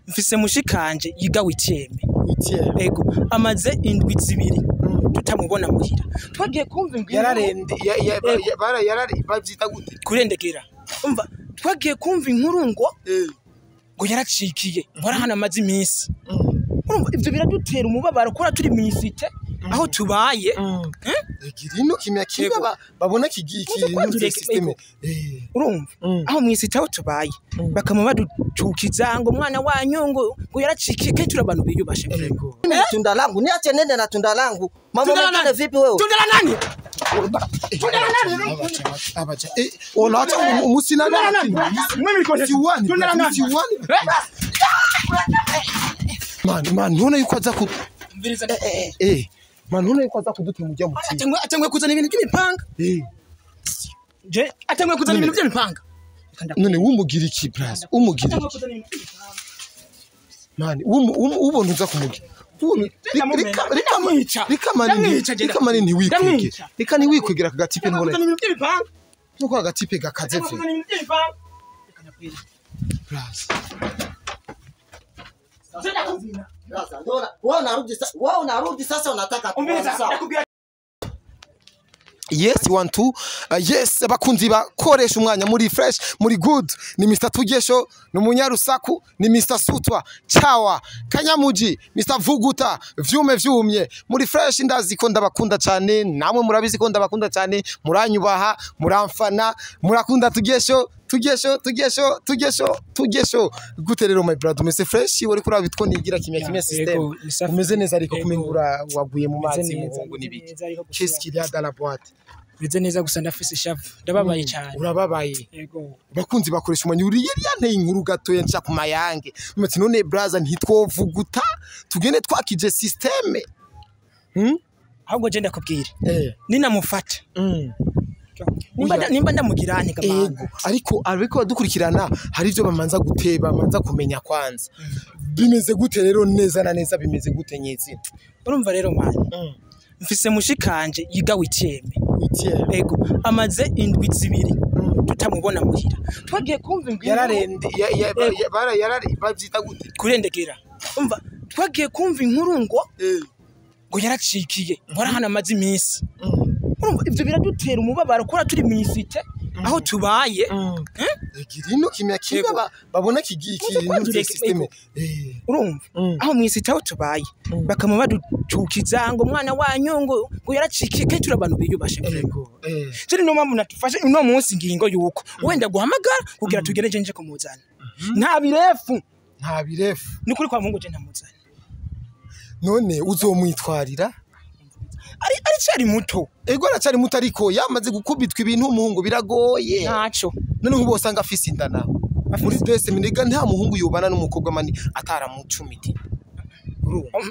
mfise mushikanje yiga w'iceme ego amaze indwi zibiri tutamubona muhira twagiye kumva ingwino yararende bavyita gute kurendegera umva twagiye kumva inkuru ngo yaracikiye nkora hana amazi iminsi urumva ivyo biradutera umubabaro kora turi mwisite aho tubaye girino kimya kiba babona kigiye systeme urumva aho mwisite aho tubaye bakama baducukiza ngo mwana wanyu ngo yaracikiye ke turabantu biyubashe ego tunda langu niache nende na tunda langu mambo mengine vipi wewe tunda la nani abacha unaacha umusina nani mimi niko siwani tunda la nani man none yuko aza ku mviriza man none yuko aza kudutuma ujya mu kintu atangwe kuzana ibintu by'imipanga je atangwe kuzana ibintu by'imipanga none wumugira iki brass umugira man ubona uza kumugira reka mani ntiwikwige reka ntiwikwigera kagatipe ntubona nuko agatipe gakaze fe brass Wao unarudi sasa unataka Yes, want to. Yes, abakunzi bakoresha umwanya muri fresh, muri good. Ni Mr. Tugesho, ni Munyarusaku, ni Mr. Sutwa, Chawa, Kanyamuji, Mr. Vuguta, vyumye. Muri fresh ndazi ko ndabakunda cyane, namwe murabizi ko ndabakunda cyane, muranyubaha, muramfana, murakunda Tugesho. Gute rero my brother umeze fresh wari kuri bitwo nigira kimya system umeze neza ariko kumengura waguye mu mazi muhungu nibiki qu'est-ce qu'il y a dans la boîte bize neza gusa ndafise shavu ndababaye cyane urababaye yego bakunzi bakoresha umwanya uri yanteye inkuru gato yanca ku mayange umetse none brother ntitwovuguta tugende twakije system ahubwo je ndakubwira ninamufata nimba ndamugirane gabango ariko dukurikirana hari ivyo bamanza guteba bamanza kumenya kwanza bimeze gute rero neza na neza bimeze gute nyezi urumva rero mwana mfise mushikanje yiga w'iceme ego amaze indwi zibiri tutamubona muhira twagiye kumva ingwino yararende bavyita gute kurendegera umva twagiye kumva inkuru ngo yaracikiye nkora hana amazi iminsi urumva ivyo biradutera umubabaro kora turi mwisite aho tubaye girino kimya kiba babona kigiye systeme urumva aho mwisite aho tubaye bakama baducukiza ngo mwana wanyu ngo yaracikiye ke turabantu biyubashe ego je no mpamvu natufashe uno munsi ngingo yuko wenda guhamagara kugira tugereje nje kumuzana nta birefu ni kuri kwa Mungu je ntamuzana none uzomwitwarira ari cyari muto ego aracari muto ariko yamaze gukubitwa ibintu umuhungu biragoye ntaco none nkubo usanga afise inda nawe muri dese minega nta muhungu yobana n'umukobwa mani ataramucumiti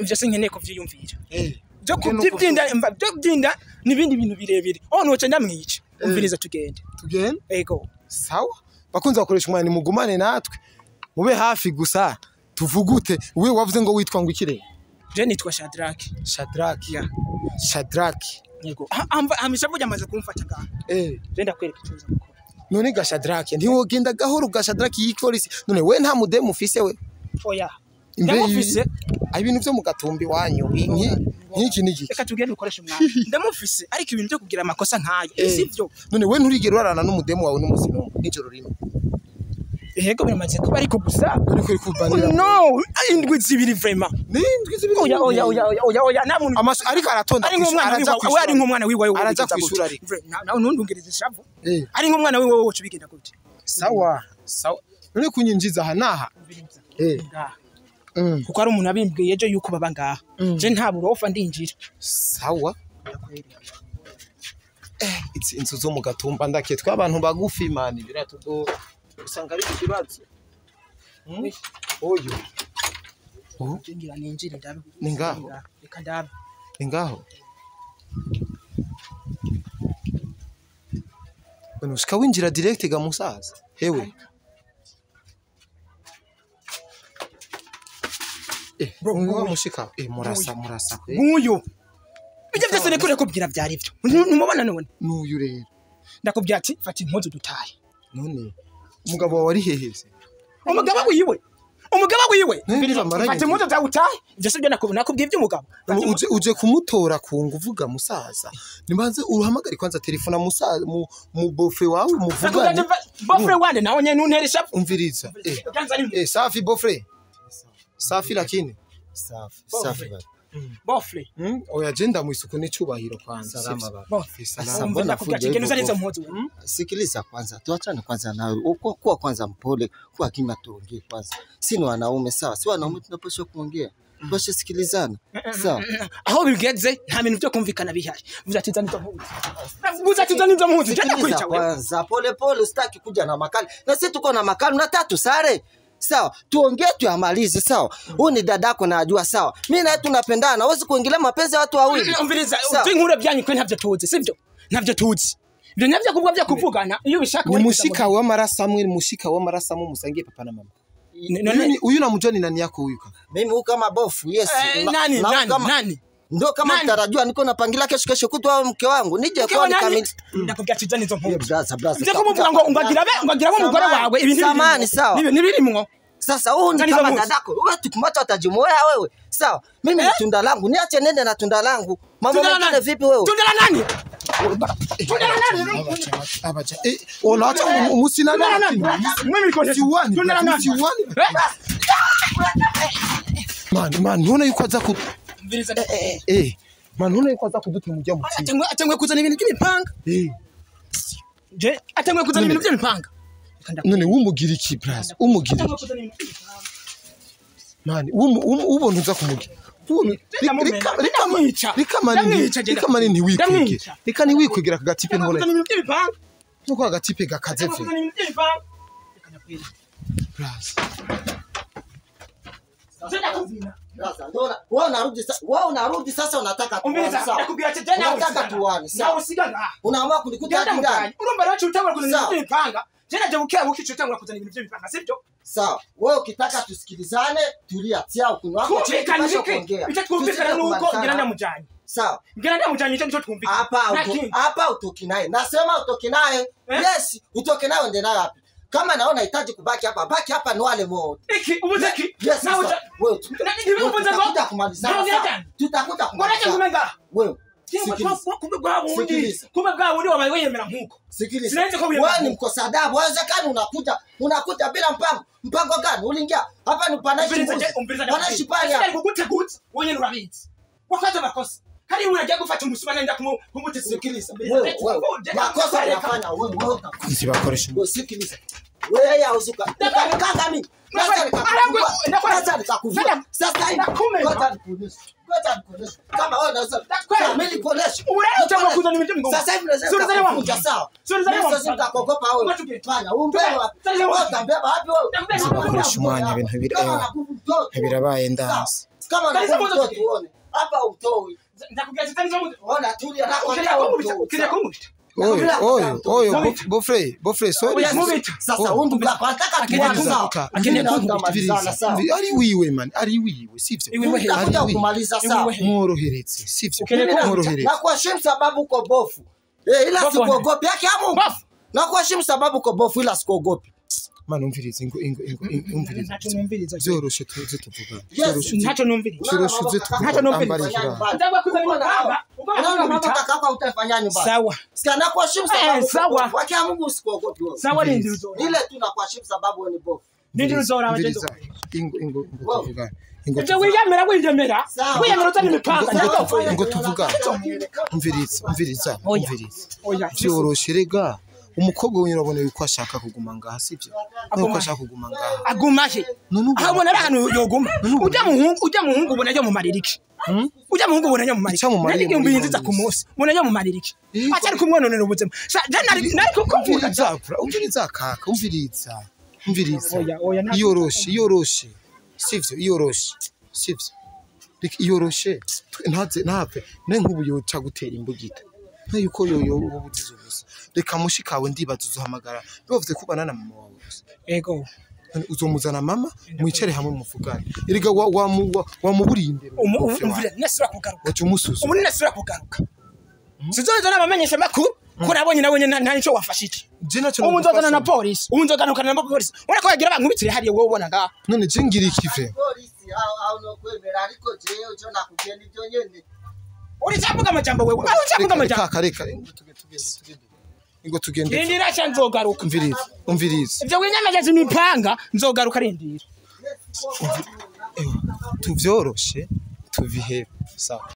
ivyo sinkeneye ko vyiyumvira byo kubyinda nibindi bintu birebire noce ndamwica umviriza tugende ego sawa bakunze bakoresha umwanya mugumane natwe mube hafi gusa tuvugute wewe wavuze ngo witwa ngo ikire je nitwa Shadrack yego hamisha vuga amaze kumfata ngaho je ndakwereka ikibazo gukora none ga Shadrack ntiwogenda gahoro ga Shadrack yikorisi none we nta mudemu ufise we oya ndamufise ibintu byo mu Gatumba wanyu nk'iki niki reka tugende ukoresha umwana ndamufise ariko ibintu byo kugira amakosa nkayo sivyo none we nturigera urarana n'umudemu wawe n'umuzino n'ijoro rimwe yego biramaze kuba ariko gusa ariko kubanira no indwi zibiri vraiment n'indwi zibiri oya nta muntu ariko aratonda ari nk'umwana wiwe araza kwishura ari nawe ntundungereze shavu ari nk'umwana wiwe wowe bigenda gute sawa none kunyinjiza aha naha kuko ari umuntu abimbwiye ejo yuko baba ngaha je nta burofa ndinjira sawa inzu zo mu Gatumba ndake tw'abantu bagufi mani biratugo usanga ari ikibazo oyo ngira ninjira ndabe ningaho reka ndabe ningaho bano shika winjira direct ga musaza hewe bro mushika murasa nguyo bijya byose nekure kubwira byari byo numubona none nuyu rero ndakubwira ati fata impuzu dutaye none umugabo wari heheze umugabo wiwe wewe fata impuzu zawe utahe ivyo sibyo nakubwiye ivy'umugabo uje kumutora ku nguvuga musaza nimbanze uruhamagare kwanza telefona musaza mu bofre wawe muvugane bofre wande nawe nyene unteresha umviriza safi bofre safi lakini safi bofre oya jenda mu isuku n'icubahiro kwanza salama baba bofre Sasa mbona kugakeneza nizo mpuzu sikiliza kwanza tuachane kwanza nawe kuwa kwanza mpole kuwa kimya tuongee kwanza si ni wanaume sawa si wanaume tunapaswa kuongea bashe sikilizana sawa aho bigeze nta bintu byo kumvikana bihari uzatiza nizo mpuzu jenda kwica kwanza pole pole usitaki kuja na makali na sisi tuko na makali na tatu sare sawa tuongee tuyamalize sawa huyu ni dadako najua sawa mimi na tunapendana huwezi kuingilia mapenzi ya watu wawili umviriza twinkura byanyu kwe ntavyo tuzi sivyo ntavyo tuzi ibyo navyo kubwa byo kuvugana iyo bishaka ni mushika w'amaraso amwe mushika w'amaraso amwe musangiye papa na mama uyu namujua ni nani yako huyu kaka mimi huyu kama bofu yes nani ndio kama utarajua niko napangilia kesho kutwa mke wangu nije kwa nikamili ndakubwira tizani zo mpuzu brother nje kumuvuga ngo ungagira bo umugore wawe ibintu samani sawa nibirimwo sasa huyu ni kama dadako wewe tukumata utajimoya wewe sawa mimi ni tunda langu niache nende na tunda langu mambo mengine vipi wewe tunda la nani abacha unaacha umusina nani mimi niko siwani tunda la nani man unaona yuko aza ku man unaona yuko aza kudute mujya mu kintu atengwe kuzana ibintu by'imipanga je atengwe kuzana ibintu by'imipanga none wumugira iki braza umugira man ubona uza kumugira reka mani ntiwikwige reka ntiwikwigera akagatipe ntubone nuko agatipe gakaze ve wewe unarudi sasa unataka tuone sawa unaamua kunikuta ndani urumva rero utangwa kuzana ibintu by'imipanga jana je bukeya ukicho utangwa kuzana ibintu by'imipanga sivyo sawa wewe ukitaka tusikilizane tulia tia ukunywa wako kuongea itakumvikana nuko ngiranda mujanye sawa ngiranda mujanye icyo twumvikana hapa utoki naye nasema utoki naye yes utoki naye ende naye hapa kama naona hitaji kubaki hapa baki hapa ni wale wote iki ubuzeki yes na wewe tutakuta kumalizana tutakuta kumalizana wewe kumbe bwa wundi wabaye wemera nkuko sikiliza wewe ni mkosa adabu wawezekana unakuja bila mpango gani uliingia hapa ni panashi pale hapa kugutegutsa wewe urabizi wakaza makosa kali unajya gufata umusubana nda kumutisikiliza wewe makosa unafanya wewe kunzibakoresha sikiliza wewe ya uzuka kanga mimi sasa hivi kama wewe unaweza mimi nikuonesha unataka kuzana ibintu by'imipanga sasa hivi unaweza kuja sawa sasa nitakogopa wewe fanya umbeba utambeba wapi wewe Koreshumwanya ibintu birabaye ndanze kama unataka tuone hapa utoi ndakubwira zitani zo ona tulia nako ukiriya kumubita oyo bofre sorry sasa undu bako nataka tuanza ari wiwe man ari wiwe sivyo utakuja kumaliza sawa mworoheretse sivyo mworoheretse na kuheshimu sababu uko bofu ila sikuogopi yake amu na kuheshimu sababu uko bofu ila sikuogopi man umvirize umvirize zoroshe tuze tuvuga ntacyo numvirize ntacyo numvirize ndagwa kuzana unaona mama kaka utafanya nyumba sawa sikana kuheshimu sababu sawa wake amu usikuogopi wewe sawa ndio nzuri ile tu na kuheshimu sababu wewe ni bofu ndio nzuri abajezo ingo tuvuga Nje wiyamera utani imipanga ngo tuvuga umviriza byoroshe rega umukobwa wenyine urabona yuko ashaka kuguma ngaha sivyo nuko ashaka kuguma ngaha agumaje ahabona ahantu yoguma ujya muhungu ubona ajya mu maririki ujya muhungu ubona ajya mu maririki nari mbinziza ku munsi ubona ajya mu maririki atari kumwononera ubuzima nari kukumvuga umviriza kaka umviriza yoroshe sivyo yoroshe sivyo yoroshe ntapfe nk'ubu yoca gutera imbugita yuko yoyo ubutizo gusa reka mushikawe ndibaza uzohamagara bivuze kubana na mama wawe gusa ego uzomuzana mama mwicare hamwe muvugane erega wamuburiye imbere umvira nesura kugaruka wacu mususu umuntu nesura kugaruka sizoza nabamenyesha makuru ko nabonye nta nico wafashije umunzogana na police umunzogana na police urako yagira bankubitire hariye wowe ubona ngaho none je ngira ikive unokwemera ariko jewe cyo nakugenda ibyo nyene uri cyavuga amajambo wewe aho cyavuga amajambo reka ngo tugende rindira cyo nzogaruka umvirize ibyo winyemeje n'ipanga nzogaruka rindira tuvyoroshe tuvihebe sawa